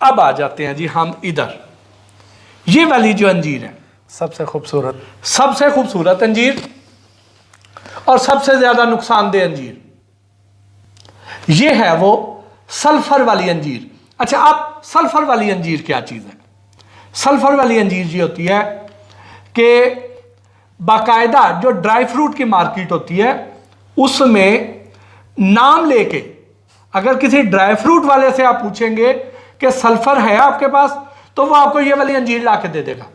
अब आ जाते हैं जी हम इधर, ये वाली जो अंजीर है सबसे खूबसूरत अंजीर और सबसे ज्यादा नुकसानदेह अंजीर, ये है वो सल्फर वाली अंजीर। अच्छा, अब सल्फर वाली अंजीर क्या चीज है? सल्फर वाली अंजीर ये होती है कि बाकायदा जो ड्राई फ्रूट की मार्केट होती है उसमें नाम लेके, अगर किसी ड्राई फ्रूट वाले से आप पूछेंगे कि सल्फर है आपके पास, तो वो आपको ये वाली अंजीर ला के दे देगा।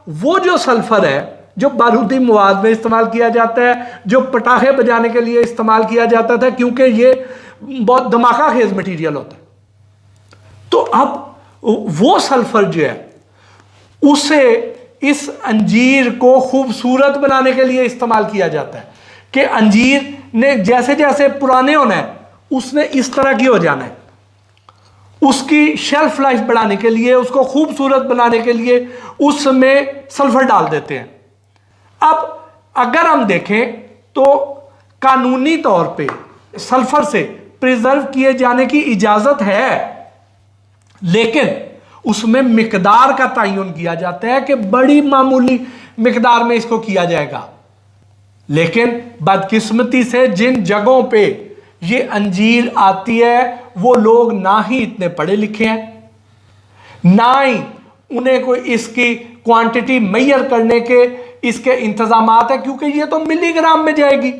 वो जो सल्फर है जो बारूदी मवाद में इस्तेमाल किया जाता है, जो पटाखे बजाने के लिए इस्तेमाल किया जाता था, क्योंकि ये बहुत धमाका खेज मटीरियल होता है, तो अब वो सल्फर जो है उसे इस अंजीर को खूबसूरत बनाने के लिए इस्तेमाल किया जाता है कि अंजीर ने जैसे जैसे पुराने होना है उसने इस तरह की हो जाना है। उसकी शेल्फ लाइफ बढ़ाने के लिए, उसको खूबसूरत बनाने के लिए उसमें सल्फर डाल देते हैं। अब अगर हम देखें तो कानूनी तौर पे सल्फर से प्रिजर्व किए जाने की इजाजत है, लेकिन उसमें मिकदार का तयन किया जाता है कि बड़ी मामूली मिकदार में इसको किया जाएगा। लेकिन बदकिस्मती से जिन जगहों पे ये अंजीर आती है वो लोग ना ही इतने पढ़े लिखे हैं, ना ही उन्हें कोई इसकी क्वांटिटी मेजर करने के इसके इंतजामात है, क्योंकि ये तो मिलीग्राम में जाएगी,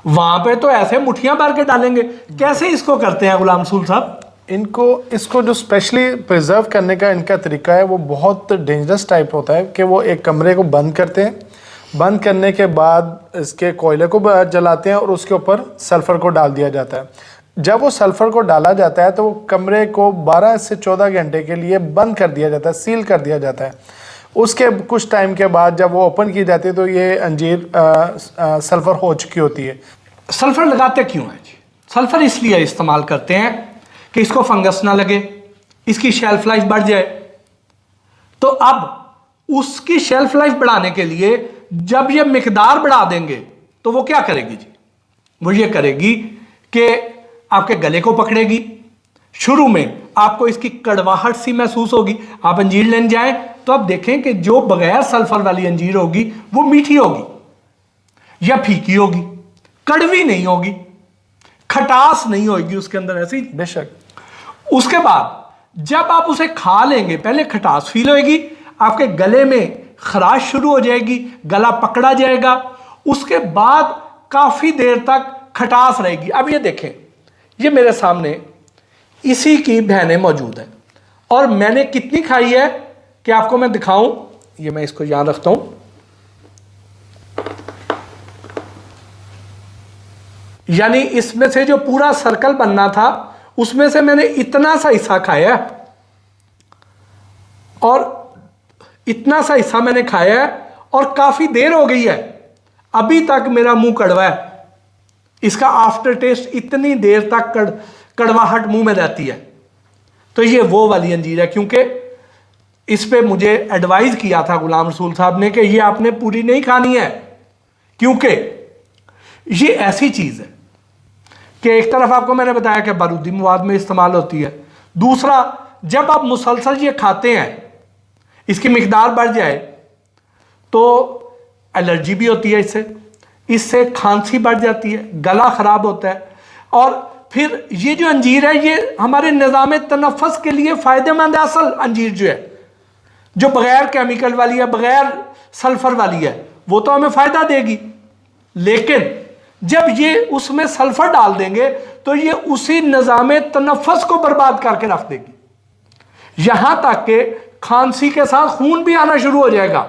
वहां पे तो ऐसे मुठियां भर के डालेंगे। कैसे इसको करते हैं गुलाम रसूल साहब? इसको जो स्पेशली प्रिजर्व करने का इनका तरीका है वो बहुत डेंजरस टाइप होता है कि वो एक कमरे को बंद करते हैं, बंद करने के बाद इसके कोयले को जलाते हैं और उसके ऊपर सल्फ़र को डाल दिया जाता है। जब वो सल्फ़र को डाला जाता है तो वो कमरे को 12 से 14 घंटे के लिए बंद कर दिया जाता है, सील कर दिया जाता है। उसके कुछ टाइम के बाद जब वो ओपन की जाती है तो ये अंजीर सल्फ़र हो चुकी होती है। सल्फ़र लगाते क्यों है जी? सल्फ़र इसलिए इस्तेमाल करते हैं कि इसको फंगस ना लगे, इसकी शेल्फ लाइफ बढ़ जाए। तो अब उसकी शेल्फ लाइफ बढ़ाने के लिए जब ये मिकदार बढ़ा देंगे तो वो क्या करेगी जी? वो ये करेगी कि आपके गले को पकड़ेगी। शुरू में आपको इसकी कड़वाहट सी महसूस होगी। आप अंजीर लेने जाएं तो आप देखें कि जो बगैर सल्फर वाली अंजीर होगी वो मीठी होगी या फीकी होगी, कड़वी नहीं होगी, खटास नहीं होगी उसके अंदर, ऐसी बेशक। उसके बाद जब आप उसे खा लेंगे, पहले खटास फील होगी, आपके गले में खराश शुरू हो जाएगी, गला पकड़ा जाएगा, उसके बाद काफी देर तक खटास रहेगी। अब ये देखें, ये मेरे सामने इसी की बहनें मौजूद हैं और मैंने कितनी खाई है कि आपको मैं दिखाऊं। ये मैं इसको यहां रखता हूं, यानी इसमें से जो पूरा सर्कल बनना था उसमें से मैंने इतना सा हिस्सा खाया और इतना सा हिस्सा मैंने खाया है और काफी देर हो गई है, अभी तक मेरा मुंह कड़वा है। इसका आफ्टर टेस्ट इतनी देर तक कड़वाहट मुंह में रहती है। तो ये वो वाली अंजीर है, क्योंकि इस पे मुझे एडवाइस किया था गुलाम रसूल साहब ने कि ये आपने पूरी नहीं खानी है, क्योंकि ये ऐसी चीज है कि एक तरफ आपको मैंने बताया कि बारूदी मवाद में इस्तेमाल होती है, दूसरा जब आप मुसलसल ये खाते हैं, इसकी मिकदार बढ़ जाए तो एलर्जी भी होती है, इससे खांसी बढ़ जाती है, गला खराब होता है। और फिर ये जो अंजीर है ये हमारे निज़ाम तनफ़्फ़ुस के लिए फ़ायदेमंद है। असल अंजीर जो है, जो बग़ैर केमिकल वाली है, बग़ैर सल्फ़र वाली है, वो तो हमें फ़ायदा देगी, लेकिन जब ये उसमें सल्फ़र डाल देंगे तो ये उसी निज़ाम तनफ़्फ़ुस को बर्बाद करके रख देगी। यहां तक कि खांसी के साथ खून भी आना शुरू हो जाएगा।